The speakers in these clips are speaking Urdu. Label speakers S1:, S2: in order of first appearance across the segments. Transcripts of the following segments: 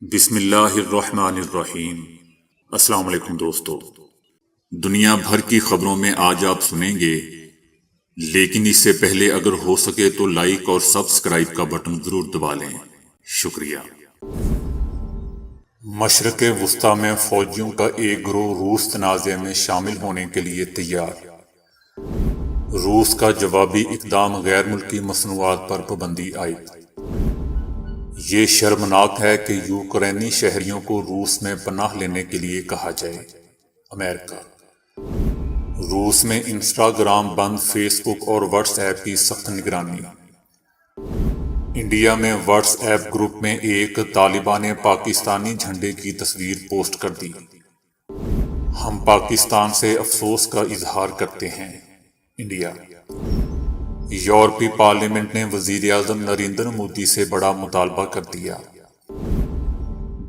S1: بسم اللہ الرحمن الرحیم۔ السلام علیکم دوستو، دنیا بھر کی خبروں میں آج آپ سنیں گے، لیکن اس سے پہلے اگر ہو سکے تو لائک اور سبسکرائب کا بٹن ضرور دبا لیں، شکریہ۔ مشرق وسطی میں فوجیوں کا ایک گروہ روس تنازع میں شامل ہونے کے لیے تیار۔ روس کا جوابی اقدام، غیر ملکی مصنوعات پر پابندی عائد۔ یہ شرمناک ہے کہ یوکرینی شہریوں کو روس میں پناہ لینے کے لیے کہا جائے۔ امریکہ۔ روس میں انسٹاگرام بند، فیس بک اور واٹس ایپ کی سخت نگرانی۔ انڈیا میں واٹس ایپ گروپ میں ایک طالبہ نے پاکستانی جھنڈے کی تصویر پوسٹ کر دی۔ ہم پاکستان سے افسوس کا اظہار کرتے ہیں۔ انڈیا۔ یورپی پارلیمنٹ نے وزیر اعظم نریندر مودی سے بڑا مطالبہ کر دیا۔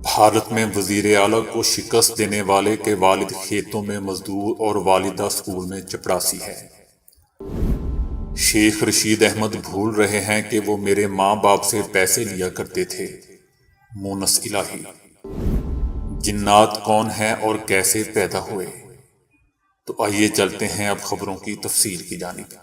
S1: بھارت میں وزیر اعلیٰ کو شکست دینے والے کے والد کھیتوں میں مزدور اور والدہ اسکول میں چپڑاسی ہے۔ شیخ رشید احمد بھول رہے ہیں کہ وہ میرے ماں باپ سے پیسے لیا کرتے تھے۔ مونس الہی۔ جنات کون ہیں اور کیسے پیدا ہوئے؟ تو آئیے چلتے ہیں اب خبروں کی تفصیل کی جانب۔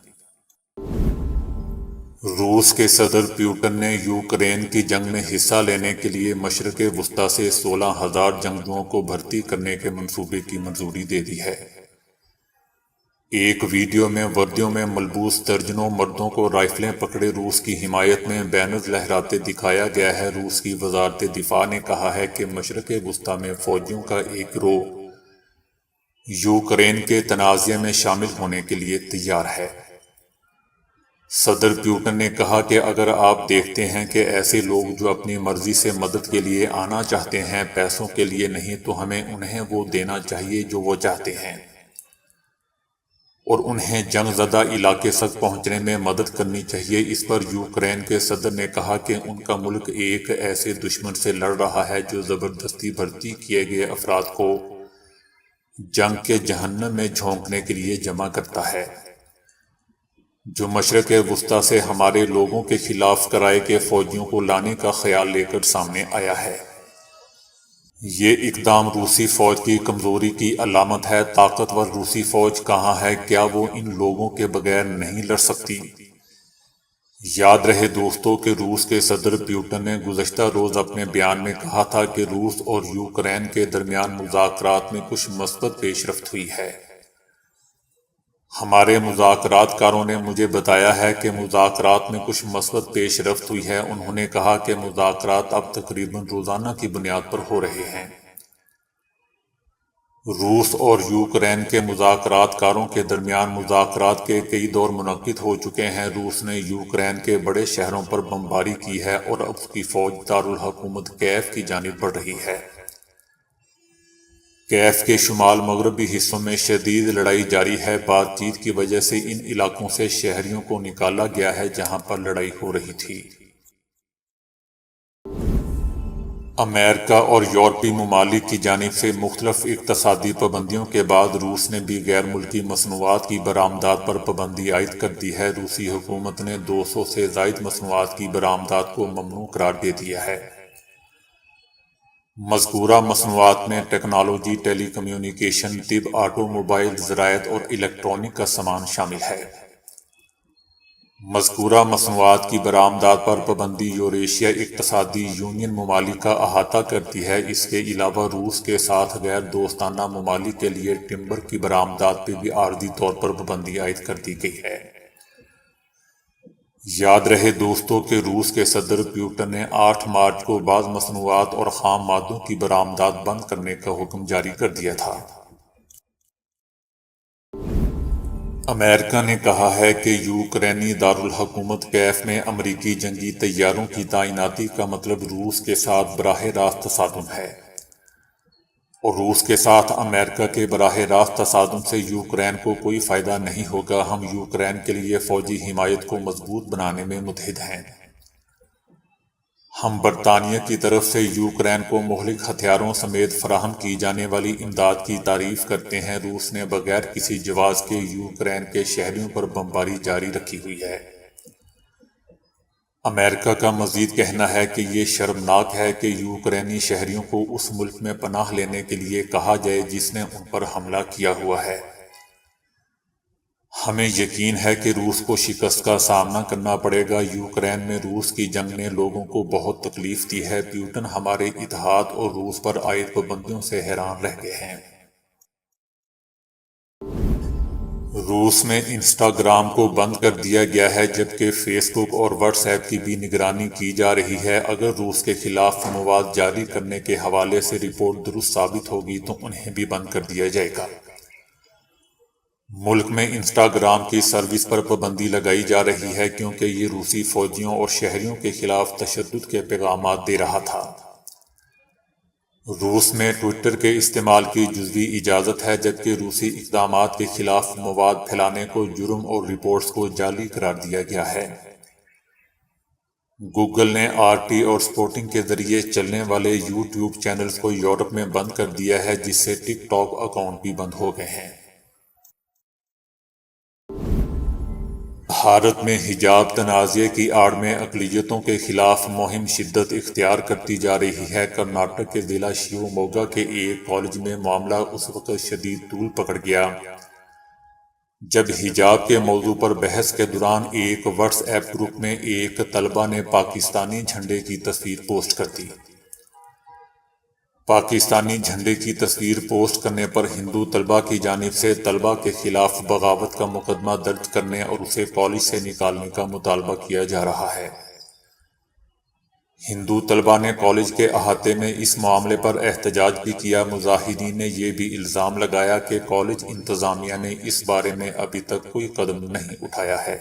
S1: روس کے صدر پیوٹن نے یوکرین کی جنگ میں حصہ لینے کے لیے مشرق وسطی سے 16,000 جنگجوؤں کو بھرتی کرنے کے منصوبے کی منظوری دے دی ہے۔ ایک ویڈیو میں وردیوں میں ملبوس درجنوں مردوں کو رائفلیں پکڑے روس کی حمایت میں بینرز لہراتے دکھایا گیا ہے۔ روس کی وزارت دفاع نے کہا ہے کہ مشرق وسطی میں فوجیوں کا ایک گروہ یوکرین کے تنازع میں شامل ہونے کے لیے تیار ہے۔ صدر پیوٹن نے کہا کہ اگر آپ دیکھتے ہیں کہ ایسے لوگ جو اپنی مرضی سے مدد کے لیے آنا چاہتے ہیں، پیسوں کے لیے نہیں، تو ہمیں انہیں وہ دینا چاہیے جو وہ چاہتے ہیں، اور انہیں جنگ زدہ علاقے تک پہنچنے میں مدد کرنی چاہیے۔ اس پر یوکرین کے صدر نے کہا کہ ان کا ملک ایک ایسے دشمن سے لڑ رہا ہے جو زبردستی بھرتی کیے گئے افراد کو جنگ کے جہنم میں جھونکنے کے لیے جمع کرتا ہے، جو مشرق وسطی سے ہمارے لوگوں کے خلاف کرائے کے فوجیوں کو لانے کا خیال لے کر سامنے آیا ہے۔ یہ اقدام روسی فوج کی کمزوری کی علامت ہے۔ طاقتور روسی فوج کہاں ہے؟ کیا وہ ان لوگوں کے بغیر نہیں لڑ سکتی؟ یاد رہے دوستو کہ روس کے صدر پیوٹن نے گزشتہ روز اپنے بیان میں کہا تھا کہ روس اور یوکرین کے درمیان مذاکرات میں کچھ مثبت پیش رفت ہوئی ہے۔ ہمارے مذاکرات کاروں نے مجھے بتایا ہے کہ مذاکرات میں کچھ مثبت پیش رفت ہوئی ہے۔ انہوں نے کہا کہ مذاکرات اب تقریباً روزانہ کی بنیاد پر ہو رہے ہیں۔ روس اور یوکرین کے مذاکرات کاروں کے درمیان مذاکرات کے کئی دور منعقد ہو چکے ہیں۔ روس نے یوکرین کے بڑے شہروں پر بمباری کی ہے اور اب اس کی فوج دارالحکومت کیف کی جانب بڑھ رہی ہے۔ کیف کے شمال مغربی حصوں میں شدید لڑائی جاری ہے۔ بات چیت کی وجہ سے ان علاقوں سے شہریوں کو نکالا گیا ہے جہاں پر لڑائی ہو رہی تھی۔ امریکہ اور یورپی ممالک کی جانب سے مختلف اقتصادی پابندیوں کے بعد روس نے بھی غیر ملکی مصنوعات کی برآمدات پر پابندی عائد کر دی ہے۔ روسی حکومت نے 200 سے زائد مصنوعات کی برآمدات کو ممنوع قرار دے دیا ہے۔ مذکورہ مصنوعات میں ٹیکنالوجی، ٹیلی کمیونیکیشن، طب، آٹو موبائل، زراعت اور الیکٹرانک کا سامان شامل ہے۔ مذکورہ مصنوعات کی برآمدات پر پابندی یوریشیا اقتصادی یونین ممالک کا احاطہ کرتی ہے۔ اس کے علاوہ روس کے ساتھ غیر دوستانہ ممالک کے لیے ٹمبر کی برآمدات پہ بھی عارضی طور پر پابندی عائد کر دی گئی ہے۔ یاد رہے دوستو کہ روس کے صدر پیوٹن نے 8 مارچ کو بعض مصنوعات اور خام مادوں کی برآمدات بند کرنے کا حکم جاری کر دیا تھا۔ امریکہ نے کہا ہے کہ یوکرینی دارالحکومت کیف میں امریکی جنگی طیاروں کی تعیناتی کا مطلب روس کے ساتھ براہ راست تصادم ہے، اور روس کے ساتھ امریکہ کے براہ راست تصادم سے یوکرین کو کوئی فائدہ نہیں ہوگا۔ ہم یوکرین کے لیے فوجی حمایت کو مضبوط بنانے میں متحد ہیں۔ ہم برطانیہ کی طرف سے یوکرین کو مہلک ہتھیاروں سمیت فراہم کی جانے والی امداد کی تعریف کرتے ہیں۔ روس نے بغیر کسی جواز کے یوکرین کے شہریوں پر بمباری جاری رکھی ہوئی ہے۔ امریکہ کا مزید کہنا ہے کہ یہ شرمناک ہے کہ یوکرینی شہریوں کو اس ملک میں پناہ لینے کے لیے کہا جائے جس نے ان پر حملہ کیا ہوا ہے۔ ہمیں یقین ہے کہ روس کو شکست کا سامنا کرنا پڑے گا۔ یوکرین میں روس کی جنگ نے لوگوں کو بہت تکلیف دی ہے۔ پیوٹن ہمارے اتحاد اور روس پر عائد پابندیوں سے حیران رہ گئے ہیں۔ روس میں انسٹاگرام کو بند کر دیا گیا ہے جبکہ فیس بک اور واٹس ایپ کی بھی نگرانی کی جا رہی ہے۔ اگر روس کے خلاف مواد جاری کرنے کے حوالے سے رپورٹ درست ثابت ہوگی تو انہیں بھی بند کر دیا جائے گا۔ ملک میں انسٹاگرام کی سروس پر پابندی لگائی جا رہی ہے کیونکہ یہ روسی فوجیوں اور شہریوں کے خلاف تشدد کے پیغامات دے رہا تھا۔ روس میں ٹوئٹر کے استعمال کی جزوی اجازت ہے جبکہ روسی اقدامات کے خلاف مواد پھیلانے کو جرم اور رپورٹس کو جعلی قرار دیا گیا ہے۔ گوگل نے RT اور سپوٹنگ کے ذریعے چلنے والے یوٹیوب چینلز کو یورپ میں بند کر دیا ہے جس سے ٹک ٹاک اکاؤنٹ بھی بند ہو گئے ہیں۔ بھارت میں حجاب تنازعے کی آڑ میں اقلیتوں کے خلاف مہم شدت اختیار کرتی جا رہی ہے۔ کرناٹک کے ضلع شیوموگا کے ایک کالج میں معاملہ اس وقت شدید طول پکڑ گیا جب حجاب کے موضوع پر بحث کے دوران ایک واٹس ایپ گروپ میں ایک طلبہ نے پاکستانی جھنڈے کی تصویر پوسٹ کر دی۔ پاکستانی جھنڈے کی تصویر پوسٹ کرنے پر ہندو طلبہ کی جانب سے طلبہ کے خلاف بغاوت کا مقدمہ درج کرنے اور اسے کالج سے نکالنے کا مطالبہ کیا جا رہا ہے۔ ہندو طلبہ نے کالج کے احاطے میں اس معاملے پر احتجاج بھی کیا۔ مظاہرین نے یہ بھی الزام لگایا کہ کالج انتظامیہ نے اس بارے میں ابھی تک کوئی قدم نہیں اٹھایا ہے۔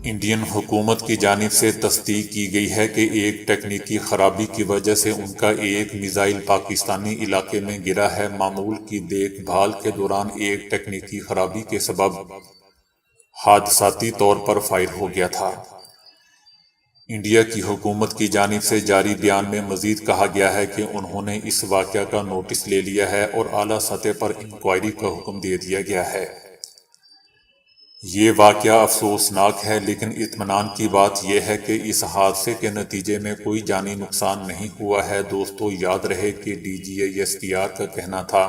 S1: انڈین حکومت کی جانب سے تصدیق کی گئی ہے کہ ایک تکنیکی خرابی کی وجہ سے ان کا ایک میزائل پاکستانی علاقے میں گرا ہے۔ معمول کی دیکھ بھال کے دوران ایک تکنیکی خرابی کے سبب حادثاتی طور پر فائر ہو گیا تھا۔ انڈیا کی حکومت کی جانب سے جاری بیان میں مزید کہا گیا ہے کہ انہوں نے اس واقعہ کا نوٹس لے لیا ہے اور اعلیٰ سطح پر انکوائری کا حکم دے دیا گیا ہے۔ یہ واقعہ افسوسناک ہے لیکن اطمینان کی بات یہ ہے کہ اس حادثے کے نتیجے میں کوئی جانی نقصان نہیں ہوا ہے۔ دوستو، یاد رہے کہ DGISPR کا کہنا تھا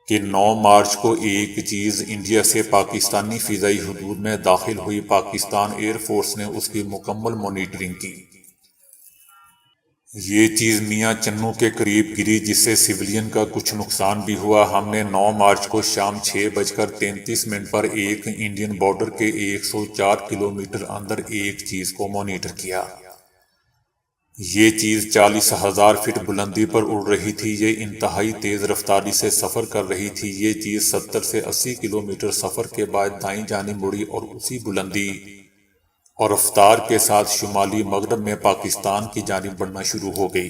S1: کہ 9 مارچ کو ایک چیز انڈیا سے پاکستانی فضائی حدود میں داخل ہوئی۔ پاکستان ایئر فورس نے اس کی مکمل مانیٹرنگ کی۔ یہ چیز میاں چنو کے قریب گری جس سے سویلین کا کچھ نقصان بھی ہوا۔ ہم نے 9 مارچ کو شام 6:33 پر ایک انڈین بارڈر کے 104 کلومیٹر اندر ایک چیز کو مانیٹر کیا۔ یہ چیز 40,000 فٹ بلندی پر اڑ رہی تھی۔ یہ انتہائی تیز رفتاری سے سفر کر رہی تھی۔ یہ چیز 70 سے 80 کلومیٹر سفر کے بعد دائیں جانب مڑی اور اسی بلندی اور رفتار کے ساتھ شمالی مغرب میں پاکستان کی جانب بڑھنا شروع ہو گئی۔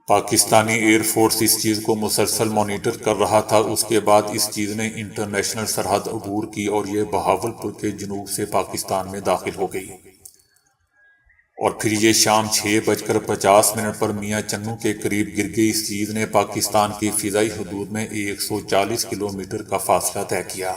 S1: پاکستانی ایئر فورس اس چیز کو مسلسل مانیٹر کر رہا تھا۔ اس کے بعد اس چیز نے انٹرنیشنل سرحد عبور کی اور یہ بہاولپور کے جنوب سے پاکستان میں داخل ہو گئی۔ اور پھر یہ شام 6:50 پر میاں چنو کے قریب گر گئی۔ اس چیز نے پاکستان کی فضائی حدود میں 140 کلومیٹر کا فاصلہ طے کیا۔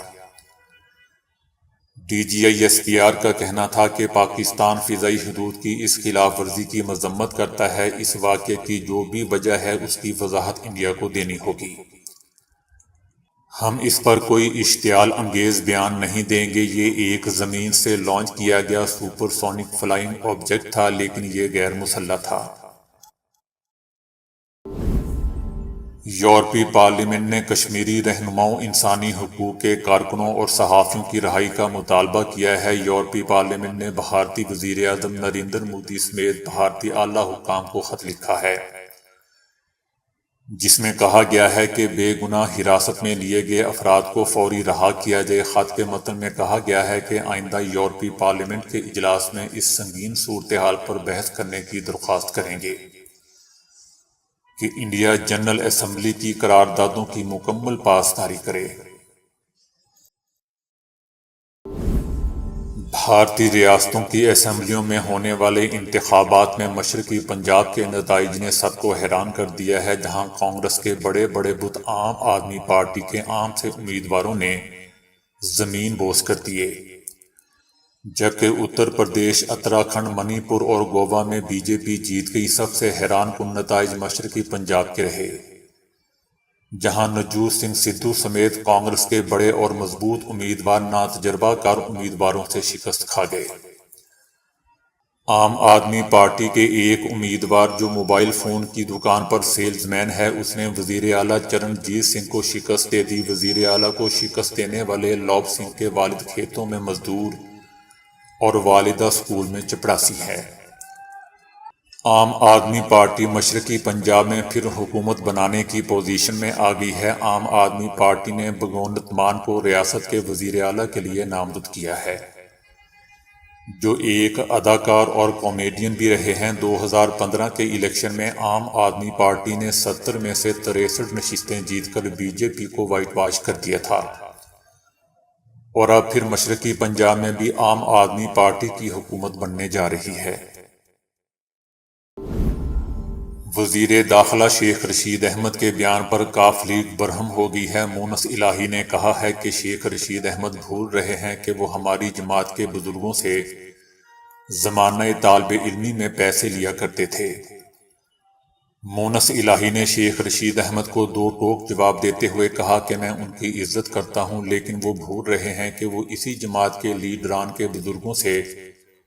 S1: DGISPR کا کہنا تھا کہ پاکستان فضائی حدود کی اس خلاف ورزی کی مذمت کرتا ہے۔ اس واقعے کی جو بھی وجہ ہے اس کی وضاحت انڈیا کو دینی ہوگی۔ ہم اس پر کوئی اشتعال انگیز بیان نہیں دیں گے۔ یہ ایک زمین سے لانچ کیا گیا سپر سونک فلائنگ آبجیکٹ تھا لیکن یہ غیر مسلح تھا۔ یورپی پارلیمنٹ نے کشمیری رہنماؤں، انسانی حقوق کے کارکنوں اور صحافیوں کی رہائی کا مطالبہ کیا ہے۔ یورپی پارلیمنٹ نے بھارتی وزیر اعظم نریندر مودی سمیت بھارتی اعلیٰ حکام کو خط لکھا ہے جس میں کہا گیا ہے کہ بے گناہ حراست میں لیے گئے افراد کو فوری رہا کیا جائے۔ خط کے متن میں کہا گیا ہے کہ آئندہ یورپی پارلیمنٹ کے اجلاس میں اس سنگین صورتحال پر بحث کرنے کی درخواست کریں گے کہ انڈیا جنرل اسمبلی کی قراردادوں کی مکمل پاسداری کرے۔ بھارتی ریاستوں کی اسمبلیوں میں ہونے والے انتخابات میں مشرقی پنجاب کے نتائج نے سب کو حیران کر دیا ہے، جہاں کانگریس کے بڑے بڑے بت عام آدمی پارٹی کے عام سے امیدواروں نے زمین بوس کر دیے، جبکہ اتر پردیش، اتراکھنڈ، منی پور اور گوا میں بی جے پی جیت گئی۔ سب سے حیران کن نتائج مشرقی پنجاب کے رہے، جہاں نوجوت سنگھ سدھو سمیت کانگریس کے بڑے اور مضبوط امیدوار ناتجربہ کار امیدواروں سے شکست کھا گئے۔ عام آدمی پارٹی کے ایک امیدوار جو موبائل فون کی دکان پر سیلز مین ہے، اس نے وزیر اعلیٰ چرنجیت سنگھ کو شکست دے دی۔ وزیر اعلیٰ کو شکست دینے والے لوب سنگھ کے والد کھیتوں میں مزدور اور والدہ اسکول میں چپڑاسی ہے۔ عام آدمی پارٹی مشرقی پنجاب میں پھر حکومت بنانے کی پوزیشن میں آ گئی ہے۔ عام آدمی پارٹی نے بھگونت مان کو ریاست کے وزیر اعلیٰ کے لیے نامزد کیا ہے، جو ایک اداکار اور کامیڈین بھی رہے ہیں۔ 2015 کے الیکشن میں عام آدمی پارٹی نے 70 میں سے 63 نشستیں جیت کر بی جے پی کو وائٹ واش کر دیا تھا، اور اب پھر مشرقی پنجاب میں بھی عام آدمی پارٹی کی حکومت بننے جا رہی ہے۔ وزیر داخلہ شیخ رشید احمد کے بیان پر ق لیگ برہم ہو گئی ہے۔ مونس الہی نے کہا ہے کہ شیخ رشید احمد بھول رہے ہیں کہ وہ ہماری جماعت کے بزرگوں سے زمانہ طالب علمی میں پیسے لیا کرتے تھے۔ مونس الہی نے شیخ رشید احمد کو دو ٹوک جواب دیتے ہوئے کہا کہ میں ان کی عزت کرتا ہوں، لیکن وہ بھول رہے ہیں کہ وہ اسی جماعت کے لیڈران کے بزرگوں سے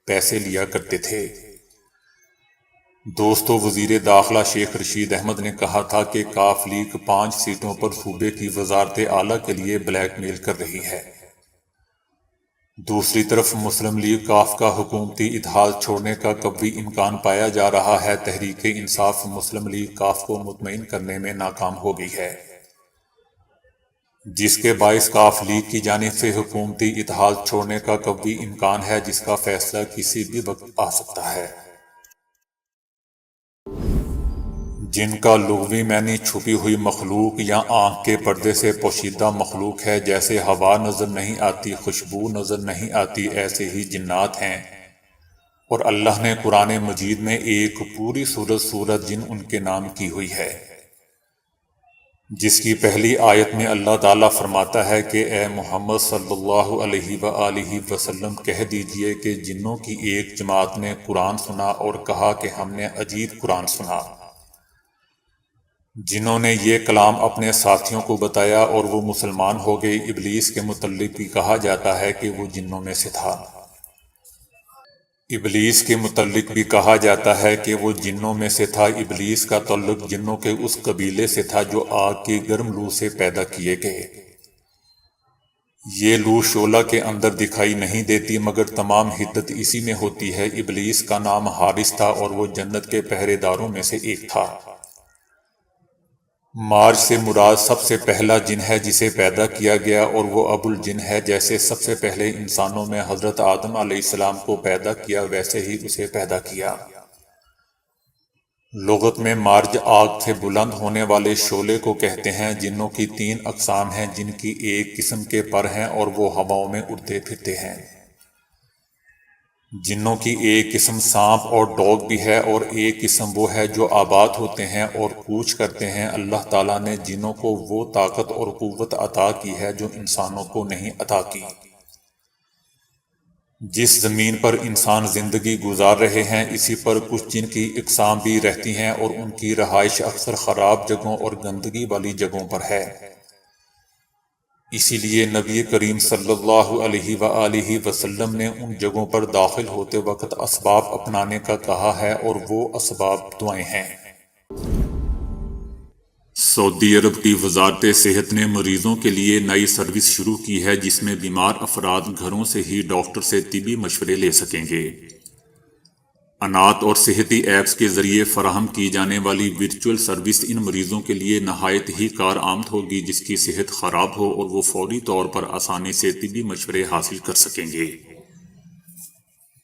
S1: پیسے لیا کرتے تھے۔ دوستو، وزیر داخلہ شیخ رشید احمد نے کہا تھا کہ ق لیگ 5 سیٹوں پر صوبے کی وزارت اعلیٰ کے لیے بلیک میل کر رہی ہے۔ دوسری طرف مسلم لیگ ق کا حکومتی اتحاد چھوڑنے کا قوی امکان پایا جا رہا ہے۔ تحریک انصاف مسلم لیگ ق کو مطمئن کرنے میں ناکام ہو گئی ہے، جس کے باعث ق لیگ کی جانب سے حکومتی اتحاد چھوڑنے کا قوی امکان ہے، جس کا فیصلہ کسی بھی وقت آ سکتا ہے۔ جن کا لغوی معنی چھپی ہوئی مخلوق یا آنکھ کے پردے سے پوشیدہ مخلوق ہے، جیسے ہوا نظر نہیں آتی، خوشبو نظر نہیں آتی، ایسے ہی جنات ہیں۔ اور اللہ نے قرآن مجید میں ایک پوری سورت جن ان کے نام کی ہوئی ہے، جس کی پہلی آیت میں اللہ تعالیٰ فرماتا ہے کہ اے محمد صلی اللہ علیہ وآلہ وسلم کہہ دیجئے کہ جنوں کی ایک جماعت نے قرآن سنا اور کہا کہ ہم نے عجیب قرآن سنا۔ جنہوں نے یہ کلام اپنے ساتھیوں کو بتایا اور وہ مسلمان ہو گئے۔ ابلیس کے متعلق بھی کہا جاتا ہے کہ وہ جنوں میں سے تھا۔ ابلیس کے متعلق بھی کہا جاتا ہے کہ وہ جنوں میں سے تھا۔ ابلیس کا تعلق جنوں کے اس قبیلے سے تھا جو آگ کی گرم لو سے پیدا کیے گئے۔ یہ لو شعلہ کے اندر دکھائی نہیں دیتی، مگر تمام حدت اسی میں ہوتی ہے۔ ابلیس کا نام حارث تھا اور وہ جنت کے پہرے داروں میں سے ایک تھا۔ مارج سے مراد سب سے پہلا جن ہے جسے پیدا کیا گیا، اور وہ ابو الجن ہے۔ جیسے سب سے پہلے انسانوں میں حضرت آدم علیہ السلام کو پیدا کیا، ویسے ہی اسے پیدا کیا۔ لغت میں مارج آگ سے بلند ہونے والے شعلے کو کہتے ہیں۔ جنوں کی 3 اقسام ہیں، جن کی ایک قسم کے پر ہیں اور وہ ہواؤں میں اڑتے پھرتے ہیں۔ جنوں کی ایک قسم سانپ اور ڈوگ بھی ہے، اور ایک قسم وہ ہے جو آباد ہوتے ہیں اور کوچ کرتے ہیں۔ اللہ تعالیٰ نے جنوں کو وہ طاقت اور قوت عطا کی ہے جو انسانوں کو نہیں عطا کی۔ جس زمین پر انسان زندگی گزار رہے ہیں، اسی پر کچھ جن کی اقسام بھی رہتی ہیں، اور ان کی رہائش اکثر خراب جگہوں اور گندگی والی جگہوں پر ہے۔ اسی لیے نبی کریم صلی اللہ علیہ وآلہ وسلم نے ان جگہوں پر داخل ہوتے وقت اسباب اپنانے کا کہا ہے، اور وہ اسباب دعائیں ہیں۔ سعودی عرب کی وزارت صحت نے مریضوں کے لیے نئی سروس شروع کی ہے، جس میں بیمار افراد گھروں سے ہی ڈاکٹر سے طبی مشورے لے سکیں گے۔ انات اور صحتی ایپس کے ذریعے فراہم کی جانے والی ورچوئل سروس ان مریضوں کے لیے نہایت ہی کارآمد ہوگی جس کی صحت خراب ہو اور وہ فوری طور پر آسانی سے طبی مشورے حاصل کر سکیں گے۔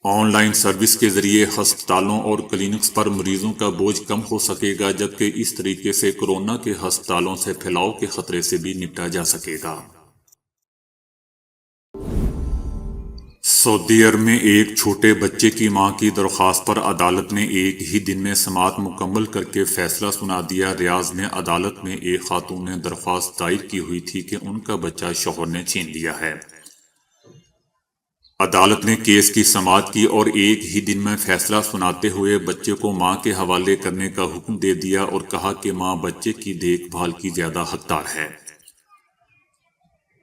S1: آن لائن سروس کے ذریعے ہسپتالوں اور کلینکس پر مریضوں کا بوجھ کم ہو سکے گا، جبکہ اس طریقے سے کورونا کے ہسپتالوں سے پھیلاؤ کے خطرے سے بھی نپٹا جا سکے گا۔ سعودی عرب میں ایک چھوٹے بچے کی ماں کی درخواست پر عدالت نے ایک ہی دن میں سماعت مکمل کر کے فیصلہ سنا دیا۔ ریاض میں عدالت میں ایک خاتون نے درخواست دائر کی ہوئی تھی کہ ان کا بچہ شوہر نے چھین لیا ہے۔ عدالت نے کیس کی سماعت کی اور ایک ہی دن میں فیصلہ سناتے ہوئے بچے کو ماں کے حوالے کرنے کا حکم دے دیا اور کہا کہ ماں بچے کی دیکھ بھال کی زیادہ حقدار ہے۔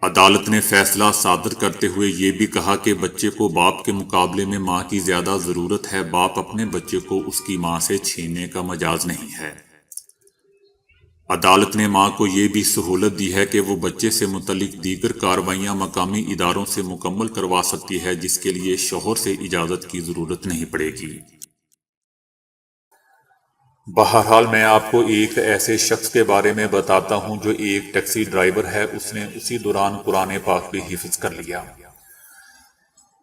S1: عدالت نے فیصلہ صادر کرتے ہوئے یہ بھی کہا کہ بچے کو باپ کے مقابلے میں ماں کی زیادہ ضرورت ہے۔ باپ اپنے بچے کو اس کی ماں سے چھیننے کا مجاز نہیں ہے۔ عدالت نے ماں کو یہ بھی سہولت دی ہے کہ وہ بچے سے متعلق دیگر کارروائیاں مقامی اداروں سے مکمل کروا سکتی ہے، جس کے لیے شوہر سے اجازت کی ضرورت نہیں پڑے گی۔ بہرحال میں آپ کو ایک ایسے شخص کے بارے میں بتاتا ہوں جو ایک ٹیکسی ڈرائیور ہے۔ اس نے اسی دوران قرآن پاک بھی حفظ کر لیا۔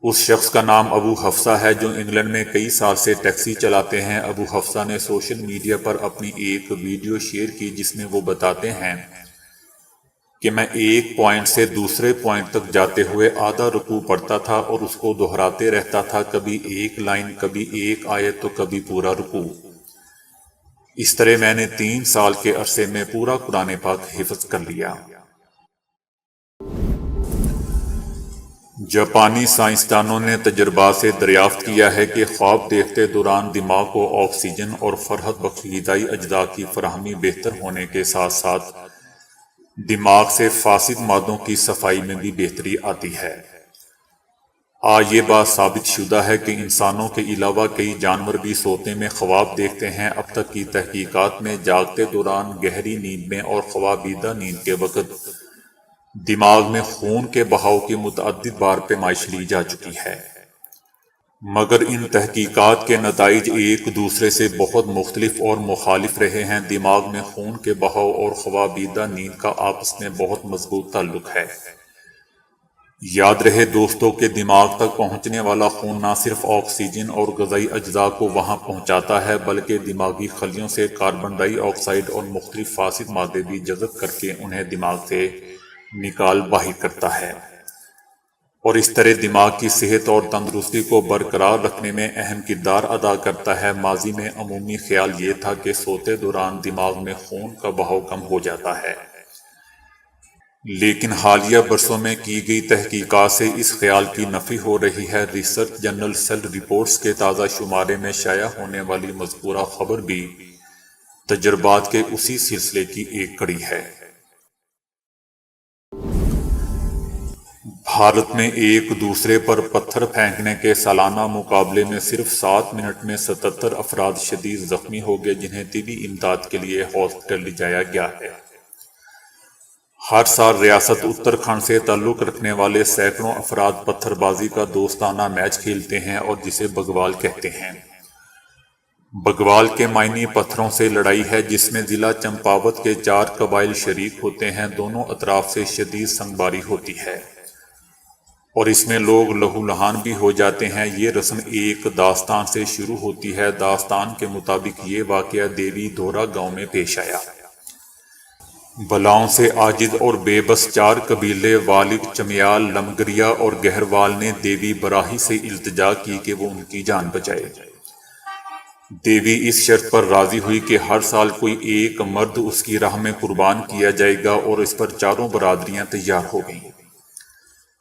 S1: اس شخص کا نام ابو حفصہ ہے جو انگلینڈ میں کئی سال سے ٹیکسی چلاتے ہیں۔ ابو حفصہ نے سوشل میڈیا پر اپنی ایک ویڈیو شیئر کی جس میں وہ بتاتے ہیں کہ میں ایک پوائنٹ سے دوسرے پوائنٹ تک جاتے ہوئے آدھا رکوع پڑھتا تھا اور اس کو دہراتے رہتا تھا، کبھی ایک لائن، کبھی ایک آیت تو کبھی پورا رکوع۔ اس طرح میں نے 3 سال کے عرصے میں پورا قرآن پاک حفظ کر لیا۔ جاپانی سائنسدانوں نے تجربات سے دریافت کیا ہے کہ خواب دیکھتے دوران دماغ کو آکسیجن اور فرحت بخش غذائی اجزاء کی فراہمی بہتر ہونے کے ساتھ ساتھ دماغ سے فاسد مادوں کی صفائی میں بھی بہتری آتی ہے۔ یہ بات ثابت شدہ ہے کہ انسانوں کے علاوہ کئی جانور بھی سوتے میں خواب دیکھتے ہیں۔ اب تک کی تحقیقات میں جاگتے دوران، گہری نیند میں اور خوابیدہ نیند کے وقت دماغ میں خون کے بہاؤ کی متعدد بار پیمائش لی جا چکی ہے، مگر ان تحقیقات کے نتائج ایک دوسرے سے بہت مختلف اور مخالف رہے ہیں۔ دماغ میں خون کے بہاؤ اور خوابیدہ نیند کا آپس میں بہت مضبوط تعلق ہے۔ یاد رہے دوستو کہ دماغ تک پہنچنے والا خون نہ صرف آکسیجن اور غذائی اجزاء کو وہاں پہنچاتا ہے بلکہ دماغی خلیوں سے کاربن ڈائی آکسائیڈ اور مختلف فاسد مادے بھی جذب کر کے انہیں دماغ سے نکال باہر کرتا ہے، اور اس طرح دماغ کی صحت اور تندرستی کو برقرار رکھنے میں اہم کردار ادا کرتا ہے۔ ماضی میں عمومی خیال یہ تھا کہ سوتے دوران دماغ میں خون کا بہاؤ کم ہو جاتا ہے، لیکن حالیہ برسوں میں کی گئی تحقیقات سے اس خیال کی نفی ہو رہی ہے۔ ریسرچ جرنل سیل رپورٹس کے تازہ شمارے میں شائع ہونے والی مذکورہ خبر بھی تجربات کے اسی سلسلے کی ایک کڑی ہے۔ بھارت میں ایک دوسرے پر پتھر پھینکنے کے سالانہ مقابلے میں صرف 7 منٹ میں 77 افراد شدید زخمی ہو گئے، جنہیں طبی امداد کے لیے ہاسپٹل لے جایا گیا ہے۔ ہر سال ریاست اتراکھنڈ سے تعلق رکھنے والے سینکڑوں افراد پتھر بازی کا دوستانہ میچ کھیلتے ہیں اور جسے بگوال کہتے ہیں۔ بگوال کے معنی پتھروں سے لڑائی ہے، جس میں ضلع چمپاوت کے 4 قبائل شریک ہوتے ہیں۔ دونوں اطراف سے شدید سنگباری ہوتی ہے اور اس میں لوگ لہو لہان بھی ہو جاتے ہیں۔ یہ رسم ایک داستان سے شروع ہوتی ہے۔ داستان کے مطابق یہ واقعہ دیوی دھورا گاؤں میں پیش آیا۔ بلاؤں سے عاجز اور بے بس 4 قبیلے والک، چمیال، لمگریا اور گہروال نے دیوی براہی سے التجا کی کہ وہ ان کی جان بچائے۔ دیوی اس شرط پر راضی ہوئی کہ ہر سال کوئی ایک مرد اس کی راہ میں قربان کیا جائے گا، اور اس پر چاروں برادریاں تیار ہو گئیں۔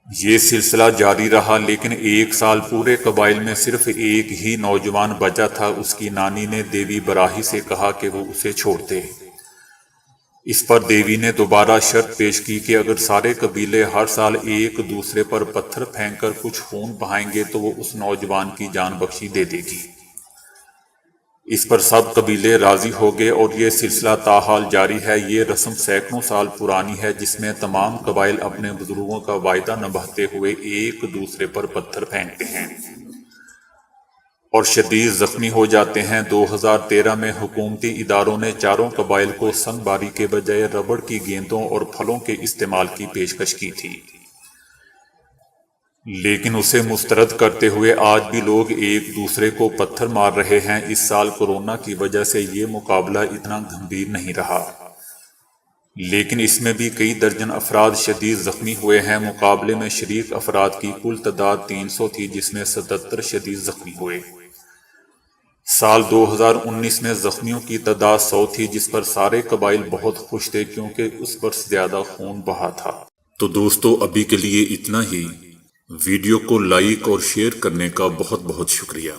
S1: یہ سلسلہ جاری رہا، لیکن ایک سال پورے قبائل میں صرف ایک ہی نوجوان بچا تھا۔ اس کی نانی نے دیوی براہی سے کہا کہ وہ اسے چھوڑ دے۔ اس پر دیوی نے دوبارہ شرط پیش کی کہ اگر سارے قبیلے ہر سال ایک دوسرے پر پتھر پھینک کر کچھ خون بہائیں گے تو وہ اس نوجوان کی جان بخشی دے دے گی۔ اس پر سب قبیلے راضی ہو گئے اور یہ سلسلہ تاحال جاری ہے۔ یہ رسم سینکڑوں سال پرانی ہے، جس میں تمام قبائل اپنے بزرگوں کا وعدہ نبھاتے ہوئے ایک دوسرے پر پتھر پھینکتے ہیں اور شدید زخمی ہو جاتے ہیں۔ 2013 میں حکومتی اداروں نے چاروں قبائل کو سنگ باری کے بجائے ربڑ کی گیندوں اور پھلوں کے استعمال کی پیشکش کی تھی، لیکن اسے مسترد کرتے ہوئے آج بھی لوگ ایک دوسرے کو پتھر مار رہے ہیں۔ اس سال کورونا کی وجہ سے یہ مقابلہ اتنا گھمبیر نہیں رہا۔ لیکن اس میں بھی کئی درجن افراد شدید زخمی ہوئے ہیں۔ مقابلے میں شریک افراد کی کل تعداد 300 تھی، جس میں 77 شدید زخمی ہوئے۔ سال 2019 میں زخمیوں کی تعداد 100 تھی، جس پر سارے قبائل بہت خوش تھے کیونکہ اس پر زیادہ خون بہا تھا۔ تو دوستو ابھی کے لیے اتنا ہی۔ ویڈیو کو لائک اور شیئر کرنے کا بہت بہت شکریہ۔